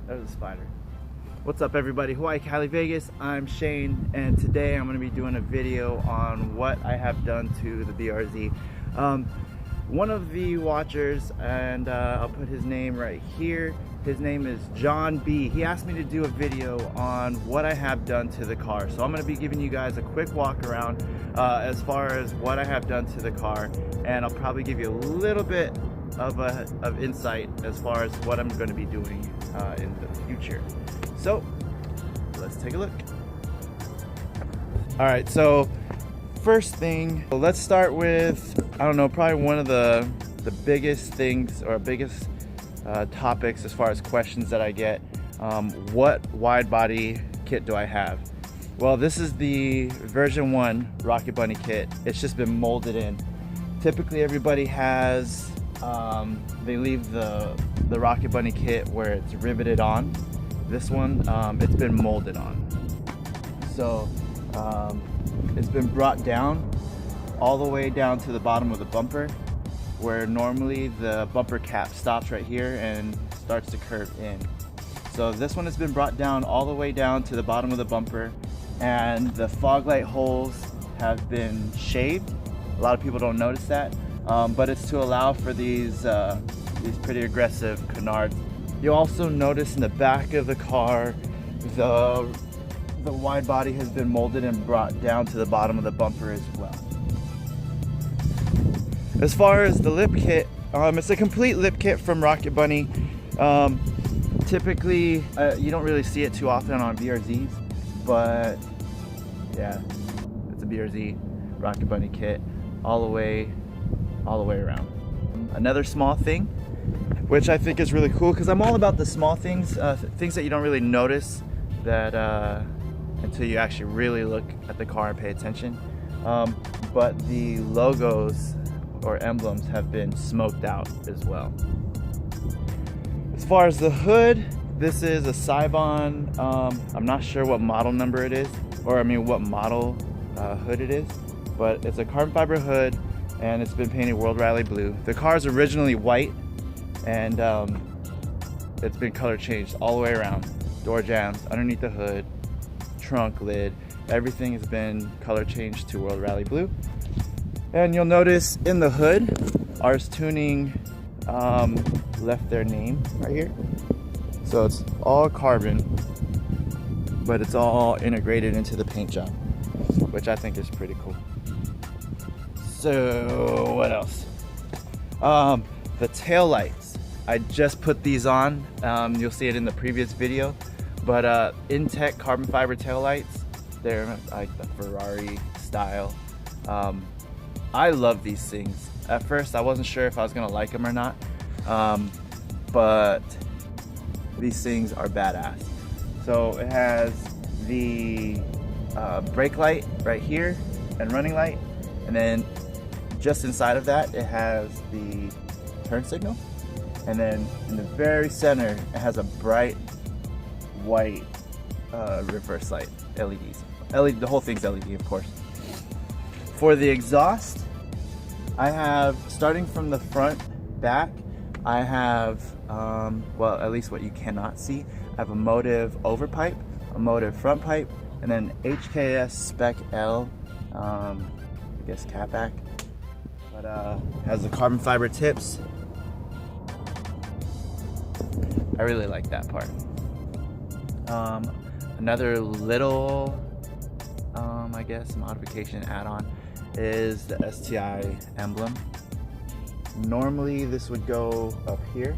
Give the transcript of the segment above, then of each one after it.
There's a spider. What's up everybody, Hawaii Cali Vegas, I'm Shane, and today I'm going to be doing a video on what I have done to the BRZ. One of the watchers, and I'll put his name right here, his name is John B. He asked me to do a video on what I have done to the car. So I'm going to be giving you guys a quick walk around as far as what I have done to the car, and I'll probably give you a little bit of insight as far as what I'm going to be doing in the future. So let's take a look. All right, so first thing, let's start with, I don't know, probably one of the biggest things or biggest topics as far as questions that I get. What wide body kit do I have? Well, this is the version 1 Rocket Bunny kit. It's just been molded in. Typically everybody has, they leave the Rocket Bunny kit where it's riveted on. This one, it's been molded on. So it's been brought down all the way down to the bottom of the bumper, where normally the bumper cap stops right here and starts to curve in. So this one has been brought down all the way down to the bottom of the bumper, and the fog light holes have been shaved. A lot of people don't notice that, but it's to allow for these pretty aggressive canards. You'll also notice in the back of the car, the wide body has been molded and brought down to the bottom of the bumper as well. As far as the lip kit, it's a complete lip kit from Rocket Bunny. Typically, you don't really see it too often on BRZs, but yeah, it's a BRZ Rocket Bunny kit all the way around. Another small thing, which I think is really cool, because I'm all about the small things, things that you don't really notice that until you actually really look at the car and pay attention. But the logos or emblems have been smoked out as well. As far as the hood, this is a Cybon. I'm not sure what model number it is, or I mean what model hood it is, but it's a carbon fiber hood and it's been painted World Rally blue. The car is originally white, and it's been color changed all the way around. Door jambs, underneath the hood, trunk lid, everything has been color changed to World Rally blue. And you'll notice in the hood, Ars Tuning left their name right here. So it's all carbon, but it's all integrated into the paint job, which I think is pretty cool. So what else? The tail lights, I just put these on. You'll see it in the previous video, but Enkei carbon fiber tail lights, they're like the Ferrari style. I love these things. At first I wasn't sure if I was gonna like them or not, but these things are badass. So it has the brake light right here and running light, and then just inside of that it has the turn signal, and then in the very center it has a bright white reverse light, LEDs. The whole thing's LED, of course. For the exhaust, I have, starting from the front back, I have, well, at least what you cannot see, I have a Motive overpipe, a Motive front pipe, and then HKS Spec L, I guess catback, but has the carbon fiber tips. I really like that part. Another little, I guess, modification add-on is the STI emblem. Normally this would go up here.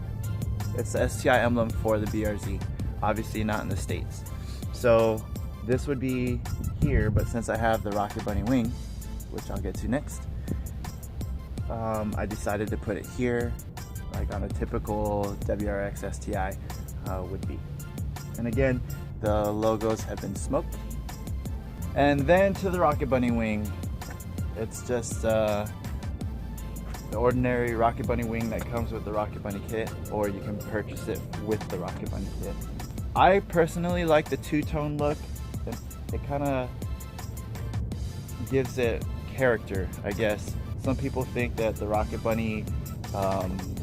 It's the STI emblem for the BRZ, obviously not in the States. So this would be here, but since I have the Rocket Bunny wing, which I'll get to next, I decided to put it here, like on a typical WRX STI would be. And again, the logos have been smoked. And then to the Rocket Bunny wing, it's just the ordinary Rocket Bunny wing that comes with the Rocket Bunny kit, or you can purchase it with the Rocket Bunny kit. I personally like the two-tone look. It kind of gives it character, I guess. Some people think that the Rocket Bunny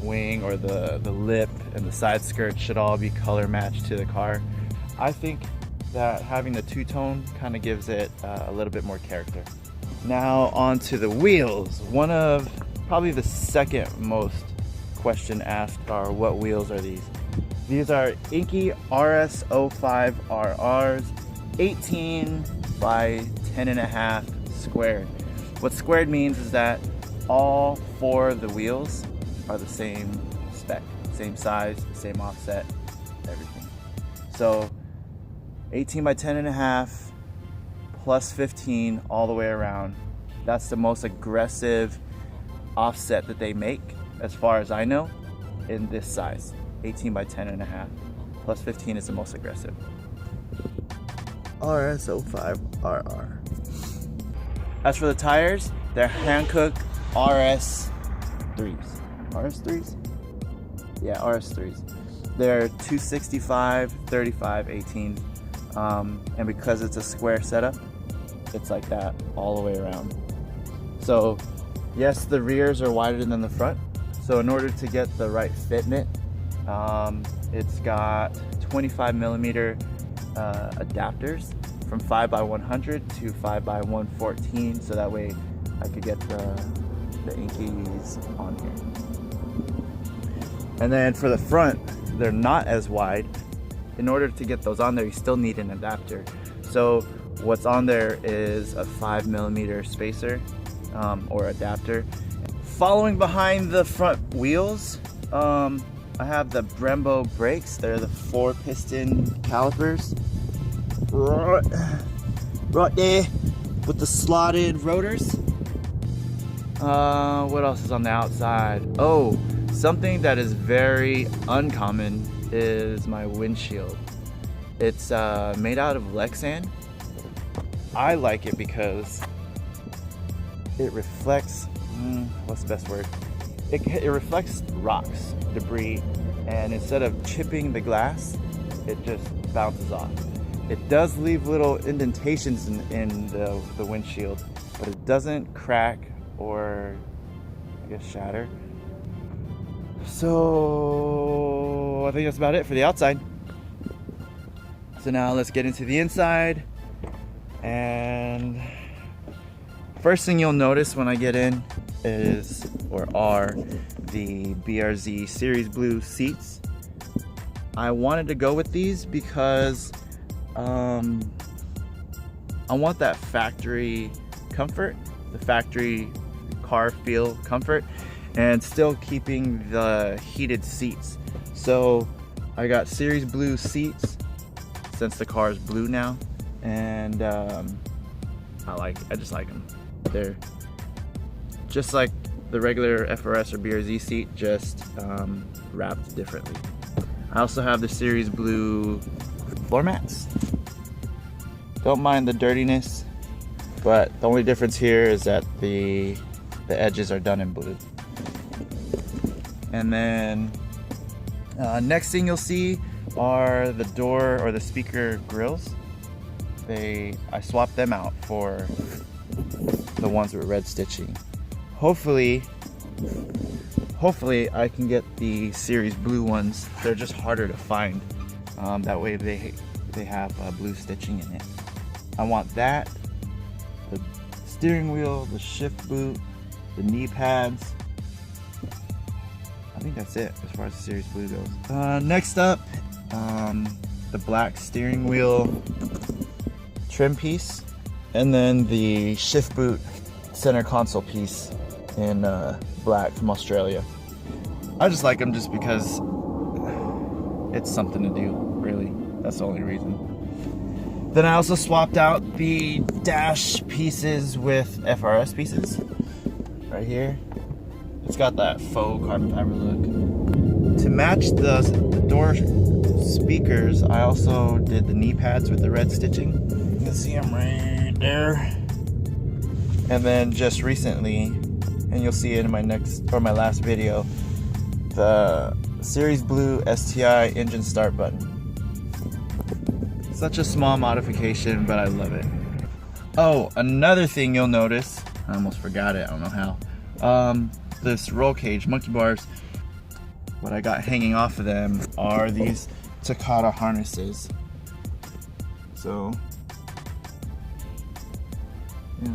wing or the lip and the side skirt should all be color matched to the car. I think that having the two-tone kind of gives it a little bit more character. Now onto the wheels. One of probably the second most question asked are, what wheels are these? These are Enkei RS05 RRs, 18 by 10.5 squared. What squared means is that all 4 of the wheels are the same spec, same size, same offset, everything. So 18 by 10.5 plus 15 all the way around. That's the most aggressive offset that they make, as far as I know, in this size. 18 by 10.5 plus 15 is the most aggressive. RS05 RR. As for the tires, they're Hankook RS3s. RS3s? Yeah, RS3s. They're 265, 35, 18. And because it's a square setup, it's like that all the way around. So yes, the rears are wider than the front. So in order to get the right fitment, it's got 25mm adapters from 5x100 to 5x114, so that way I could get the Enkeis on here. And then for the front, they're not as wide. In order to get those on there, you still need an adapter. So what's on there is a 5mm spacer or adapter. Following behind the front wheels, I have the Brembo brakes. They're the 4-piston calipers. Right there with the slotted rotors. What else is on the outside? Oh, something that is very uncommon is my windshield. It's made out of Lexan. I like it because it reflects, what's the best word? It reflects rocks, debris, and instead of chipping the glass, it just bounces off. It does leave little indentations in the windshield, but it doesn't crack or, I guess, shatter. So I think that's about it for the outside. So now let's get into the inside. And first thing you'll notice when I get in is, or are, the BRZ Series Blue seats. I wanted to go with these because I want that factory comfort, the factory car feel comfort, and still keeping the heated seats. So I got Series Blue seats since the car is blue now, and I just like them. They're just like the regular FRS or BRZ seat, just wrapped differently. I also have the Series Blue floor mats. Don't mind the dirtiness, but the only difference here is that the edges are done in blue. And then next thing you'll see are the door or the speaker grills. I swapped them out for the ones with red stitching. Hopefully I can get the Series Blue ones. They're just harder to find. That way they have blue stitching in it. I want that, the steering wheel, the shift boot, the knee pads. I think that's it as far as the Series Blue goes. Next up, the black steering wheel trim piece, and then the shift boot center console piece in black from Australia. I just like them just because it's something to do, really. That's the only reason. Then I also swapped out the dash pieces with FRS pieces right here. It's got that faux carbon fiber look. To match the door speakers, I also did the knee pads with the red stitching. You can see them right there. And then just recently, and you'll see it in my last video, the Series Blue STI engine start button. Such a small modification, but I love it. Oh, another thing you'll notice, I almost forgot it, I don't know how. this roll cage, monkey bars, what I got hanging off of them are these Takata harnesses. So, yeah.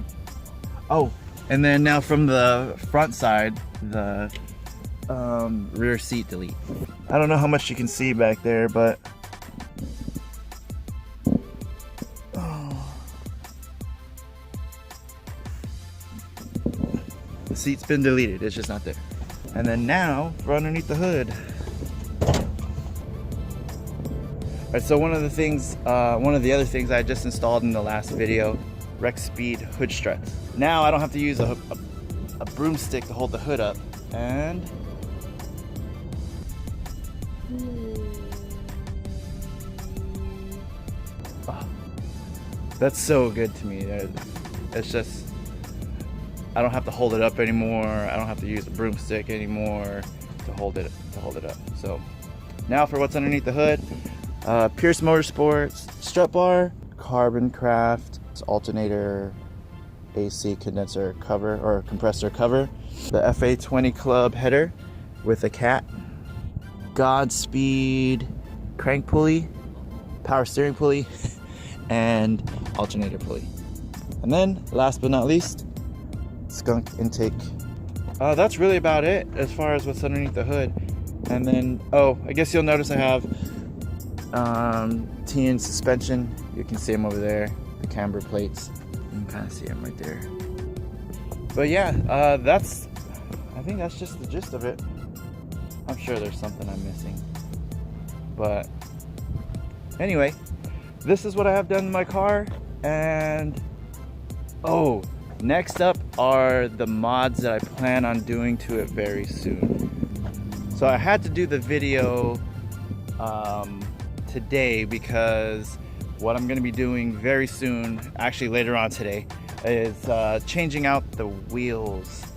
Oh, and then now from the front side, the rear seat delete. I don't know how much you can see back there, but the seat's been deleted, it's just not there. And then now for underneath the hood. Alright, so one of the other things I just installed in the last video, Rex Speed hood struts. Now I don't have to use a broomstick to hold the hood up, and oh, that's so good to me. It's just, I don't have to hold it up anymore. I don't have to use a broomstick anymore to hold it up. So now for what's underneath the hood, Pierce Motorsports strut bar, Carbon Craft alternator, AC condenser cover or compressor cover, the FA20 Club header with a cat, Godspeed crank pulley, power steering pulley, and alternator pulley. And then last but not least, skunk intake. That's really about it as far as what's underneath the hood. And then, oh, I guess you'll notice I have TN suspension. You can see them over there, the camber plates. You can kind of see them right there. But yeah, I think that's just the gist of it. I'm sure there's something I'm missing. But anyway, this is what I have done in my car. And oh, next up are the mods that I plan on doing to it very soon. So I had to do the video today because what I'm going to be doing very soon, actually later on today, is changing out the wheels.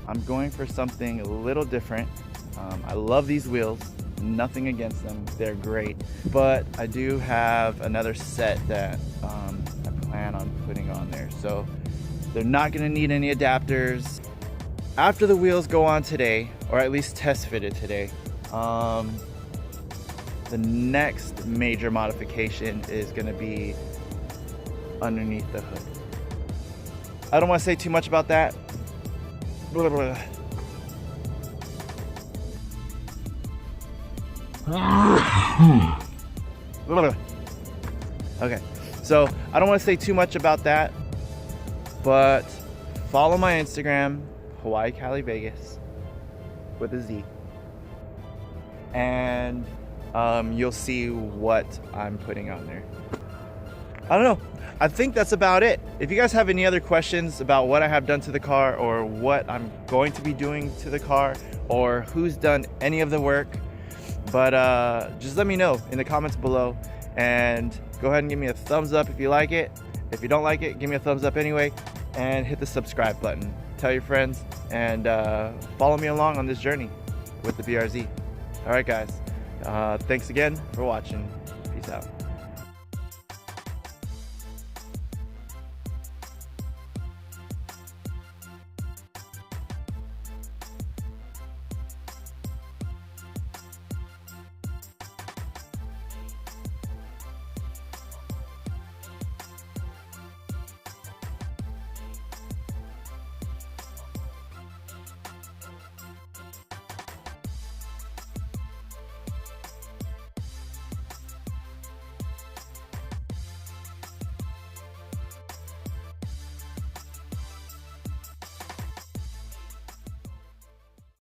I'm going for something a little different. I love these wheels, nothing against them, they're great, but I do have another set that I plan on putting on there. So they're not going to need any adapters. After the wheels go on today, or at least test fitted today, the next major modification is going to be underneath the hood. I don't want to say too much about that. Blah, blah. Okay, so I don't want to say too much about that, but follow my Instagram, HAWAIICALIVEGAZ with a Z, and you'll see what I'm putting on there. I don't know, I think that's about it. If you guys have any other questions about what I have done to the car, or what I'm going to be doing to the car, or who's done any of the work, but just let me know in the comments below, and go ahead and give me a thumbs up if you like it. If you don't like it, give me a thumbs up anyway, and hit the subscribe button. Tell your friends, and follow me along on this journey with the BRZ. All right, guys. Thanks again for watching. Peace out.